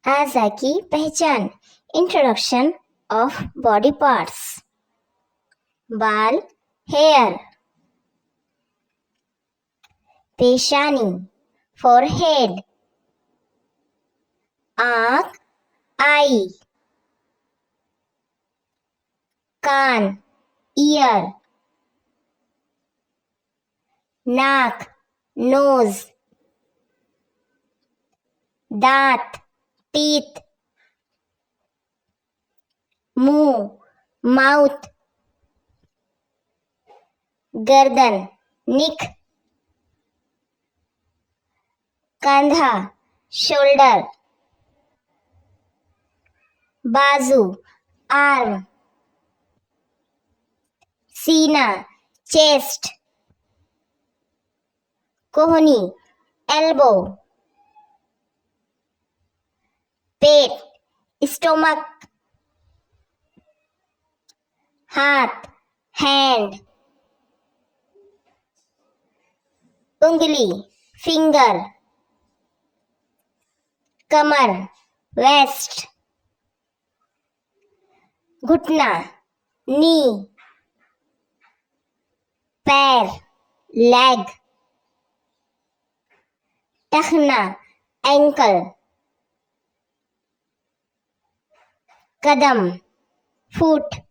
اعضا کی پہچان. Introduction of body parts. Ball hair. پیشانی forehead. آنکھ eye. کان ear. ناک nose. دانت teeth. منہ mouth. گردن neck. کندھا shoulder. بازو arm. سینہ chest. کوہنی elbow. پیٹ stomach. ہاتھ hand. انگلی finger. کمر waist. گھٹنا knee. پیر leg. ٹخنا ankle. قدم foot.